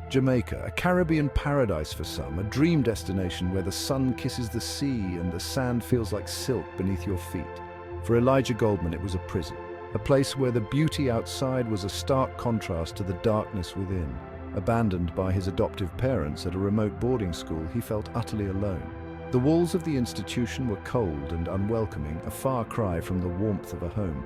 Jamaica, a Caribbean paradise for some, a dream destination where the sun kisses the sea and the sand feels like silk beneath your feet. For Elijah Goldman, it was a prison, a place where the beauty outside was a stark contrast to the darkness within. Abandoned by his adoptive parents at a remote boarding school, he felt utterly alone. The walls of the institution were cold and unwelcoming, a far cry from the warmth of a home.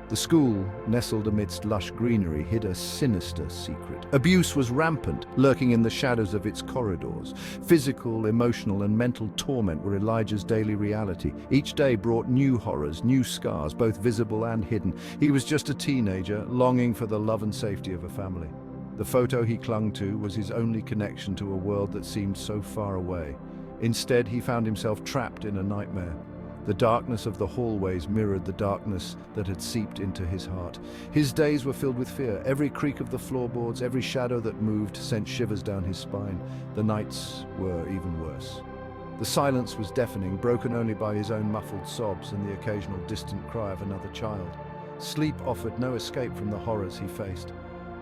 The school, nestled amidst lush greenery, hid a sinister secret. Abuse was rampant, lurking in the shadows of its corridors. Physical, emotional, and mental torment were Elijah's daily reality. Each day brought new horrors, new scars, both visible and hidden. He was just a teenager, longing for the love and safety of a family. The photo he clung to was his only connection to a world that seemed so far away. Instead, he found himself trapped in a nightmare. The darkness of the hallways mirrored the darkness that had seeped into his heart. His days were filled with fear. Every creak of the floorboards, every shadow that moved sent shivers down his spine. The nights were even worse. The silence was deafening, broken only by his own muffled sobs and the occasional distant cry of another child. Sleep offered no escape from the horrors he faced.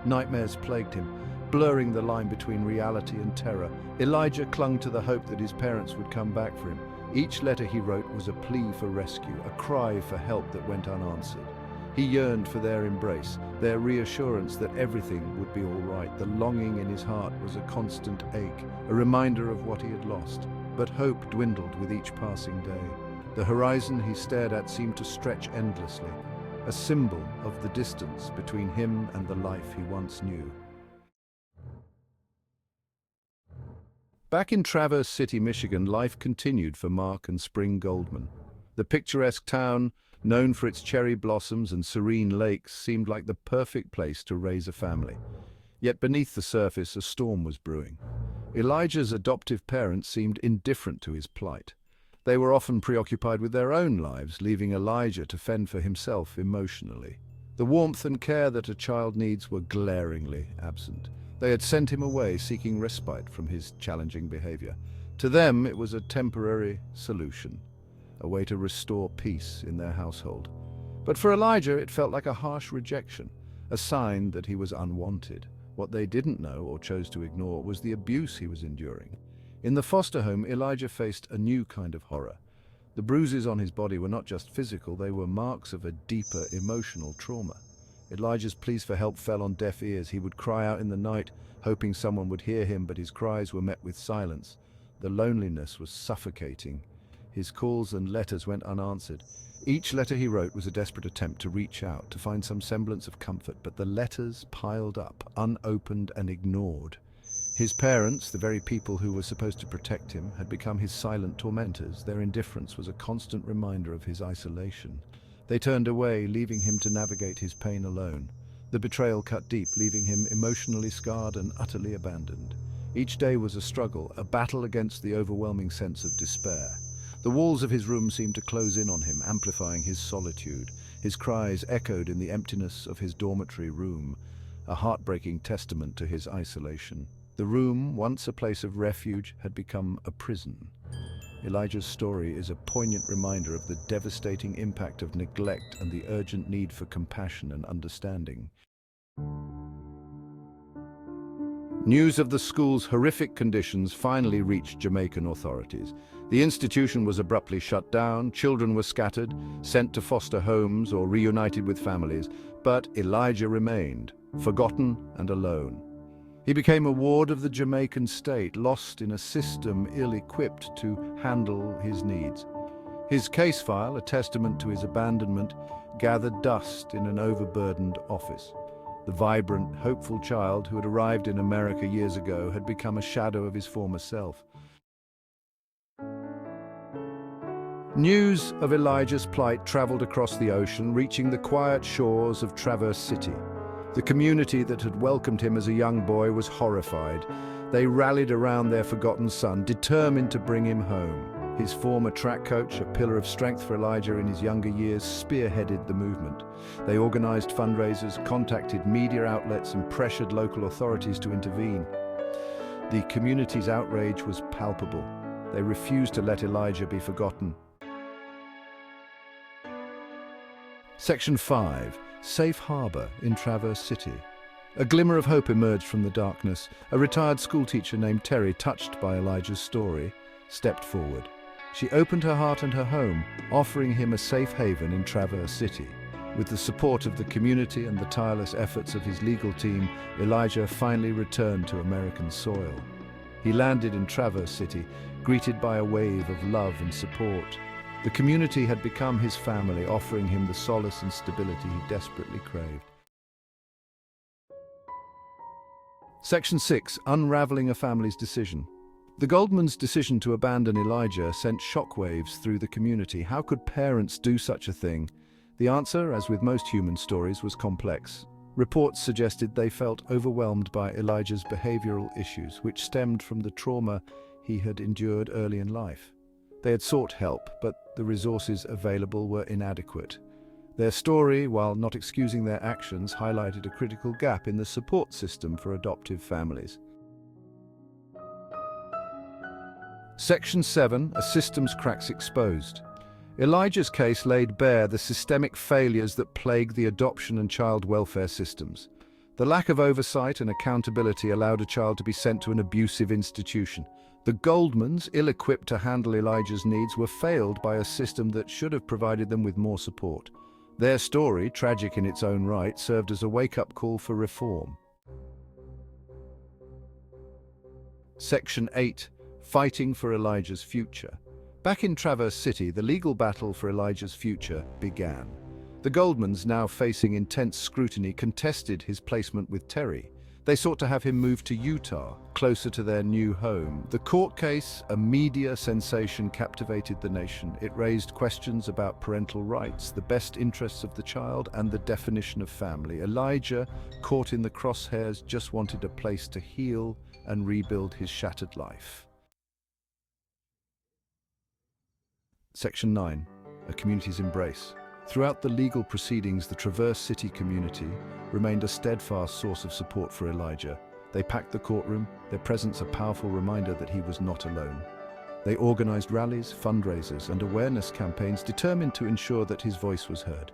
Nightmares plagued him, blurring the line between reality and terror. Elijah clung to the hope that his parents would come back for him. Each letter he wrote was a plea for rescue, a cry for help that went unanswered. He yearned for their embrace, their reassurance that everything would be all right. The longing in his heart was a constant ache, a reminder of what he had lost. But hope dwindled with each passing day. The horizon he stared at seemed to stretch endlessly, a symbol of the distance between him and the life he once knew. Back in Traverse City, Michigan, life continued for Mark and Spring Goldman. The picturesque town, known for its cherry blossoms and serene lakes, seemed like the perfect place to raise a family. Yet beneath the surface, a storm was brewing. Elijah's adoptive parents seemed indifferent to his plight. They were often preoccupied with their own lives, leaving Elijah to fend for himself emotionally. The warmth and care that a child needs were glaringly absent. They had sent him away, seeking respite from his challenging behavior. To them, it was a temporary solution, a way to restore peace in their household. But for Elijah, it felt like a harsh rejection, a sign that he was unwanted. What they didn't know or chose to ignore was the abuse he was enduring. In the foster home, Elijah faced a new kind of horror. The bruises on his body were not just physical, they were marks of a deeper emotional trauma. Elijah's pleas for help fell on deaf ears. He would cry out in the night, hoping someone would hear him, but his cries were met with silence. The loneliness was suffocating. His calls and letters went unanswered. Each letter he wrote was a desperate attempt to reach out, to find some semblance of comfort, but the letters piled up, unopened and ignored. His parents, the very people who were supposed to protect him, had become his silent tormentors. Their indifference was a constant reminder of his isolation. They turned away, leaving him to navigate his pain alone. The betrayal cut deep, leaving him emotionally scarred and utterly abandoned. Each day was a struggle, a battle against the overwhelming sense of despair. The walls of his room seemed to close in on him, amplifying his solitude. His cries echoed in the emptiness of his dormitory room, a heartbreaking testament to his isolation. The room, once a place of refuge, had become a prison. Elijah's story is a poignant reminder of the devastating impact of neglect and the urgent need for compassion and understanding. News of the school's horrific conditions finally reached Jamaican authorities. The institution was abruptly shut down, children were scattered, sent to foster homes or reunited with families, but Elijah remained, forgotten and alone. He became a ward of the Jamaican state, lost in a system ill-equipped to handle his needs. His case file, a testament to his abandonment, gathered dust in an overburdened office. The vibrant, hopeful child who had arrived in America years ago had become a shadow of his former self. News of Elijah's plight traveled across the ocean, reaching the quiet shores of Traverse City. The community that had welcomed him as a young boy was horrified. They rallied around their forgotten son, determined to bring him home. His former track coach, a pillar of strength for Elijah in his younger years, spearheaded the movement. They organized fundraisers, contacted media outlets, and pressured local authorities to intervene. The community's outrage was palpable. They refused to let Elijah be forgotten. Section 5. Safe Harbor in Traverse City. A glimmer of hope emerged from the darkness. A retired schoolteacher named Terry, touched by Elijah's story, stepped forward. She opened her heart and her home, offering him a safe haven in Traverse City. With the support of the community and the tireless efforts of his legal team, Elijah finally returned to American soil. He landed in Traverse City, greeted by a wave of love and support. The community had become his family, offering him the solace and stability he desperately craved. Section 6. Unraveling a family's decision. The Goldmans' decision to abandon Elijah sent shockwaves through the community. How could parents do such a thing? The answer, as with most human stories, was complex. Reports suggested they felt overwhelmed by Elijah's behavioral issues, which stemmed from the trauma he had endured early in life. They had sought help, but the resources available were inadequate. Their story, while not excusing their actions, highlighted a critical gap in the support system for adoptive families. Section 7. A systems cracks exposed. Elijah's case laid bare the systemic failures that plague the adoption and child welfare systems. The lack of oversight and accountability allowed a child to be sent to an abusive institution. The Goldmans, ill-equipped to handle Elijah's needs, were failed by a system that should have provided them with more support. Their story, tragic in its own right, served as a wake-up call for reform. Section 8. Fighting for Elijah's future. Back in Traverse City, the legal battle for Elijah's future began. The Goldmans, now facing intense scrutiny, contested his placement with Terry. They sought to have him move to Utah, closer to their new home. The court case, a media sensation, captivated the nation. It raised questions about parental rights, the best interests of the child, and the definition of family. Elijah, caught in the crosshairs, just wanted a place to heal and rebuild his shattered life. Section 9. A community's embrace. Throughout the legal proceedings, the Traverse City community remained a steadfast source of support for Elijah. They packed the courtroom, their presence a powerful reminder that he was not alone. They organized rallies, fundraisers, and awareness campaigns determined to ensure that his voice was heard.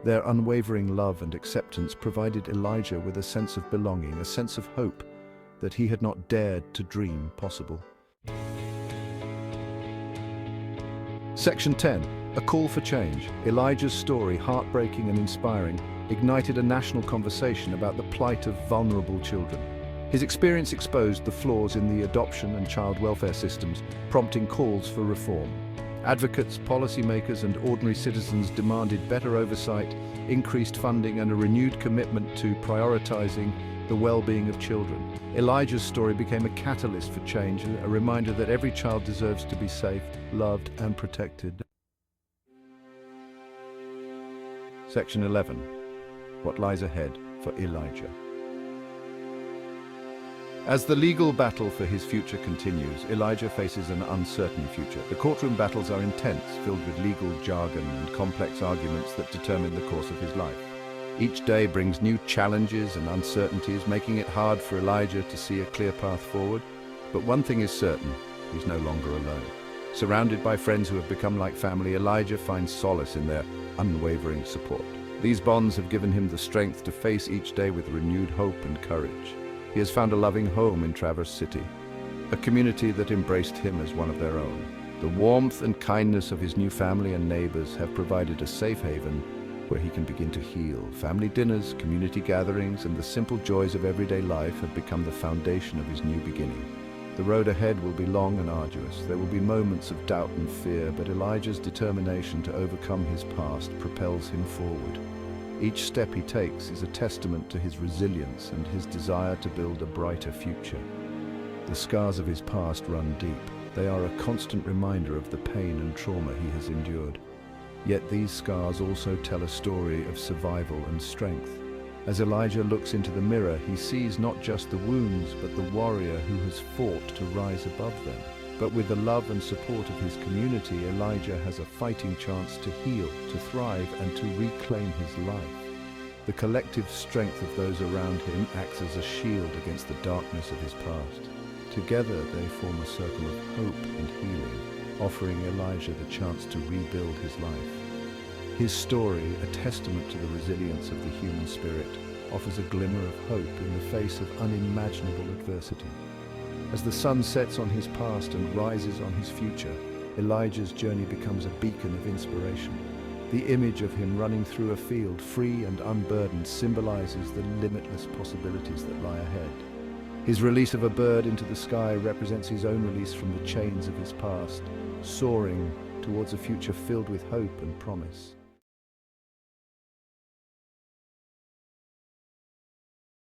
Their unwavering love and acceptance provided Elijah with a sense of belonging, a sense of hope that he had not dared to dream possible. Section 10. A call for change. Elijah's story, heartbreaking and inspiring, ignited a national conversation about the plight of vulnerable children. His experience exposed the flaws in the adoption and child welfare systems, prompting calls for reform. Advocates, policymakers, and ordinary citizens demanded better oversight, increased funding, and a renewed commitment to prioritizing the well-being of children. Elijah's story became a catalyst for change, a reminder that every child deserves to be safe, loved, and protected. Section 11. What lies ahead for Elijah. As the legal battle for his future continues, Elijah faces an uncertain future. The courtroom battles are intense, filled with legal jargon and complex arguments that determine the course of his life. Each day brings new challenges and uncertainties, making it hard for Elijah to see a clear path forward. But one thing is certain, he's no longer alone. Surrounded by friends who have become like family, Elijah finds solace in their unwavering support. These bonds have given him the strength to face each day with renewed hope and courage. He has found a loving home in Traverse City, a community that embraced him as one of their own. The warmth and kindness of his new family and neighbors have provided a safe haven where he can begin to heal. Family dinners, community gatherings, and the simple joys of everyday life have become the foundation of his new beginning. The road ahead will be long and arduous. There will be moments of doubt and fear, but Elijah's determination to overcome his past propels him forward. Each step he takes is a testament to his resilience and his desire to build a brighter future. The scars of his past run deep. They are a constant reminder of the pain and trauma he has endured. Yet these scars also tell a story of survival and strength. As Elijah looks into the mirror, he sees not just the wounds, but the warrior who has fought to rise above them. But with the love and support of his community, Elijah has a fighting chance to heal, to thrive, and to reclaim his life. The collective strength of those around him acts as a shield against the darkness of his past. Together they form a circle of hope and healing, offering Elijah the chance to rebuild his life. His story, a testament to the resilience of the human spirit, offers a glimmer of hope in the face of unimaginable adversity. As the sun sets on his past and rises on his future, Elijah's journey becomes a beacon of inspiration. The image of him running through a field, free and unburdened, symbolizes the limitless possibilities that lie ahead. His release of a bird into the sky represents his own release from the chains of his past, soaring towards a future filled with hope and promise.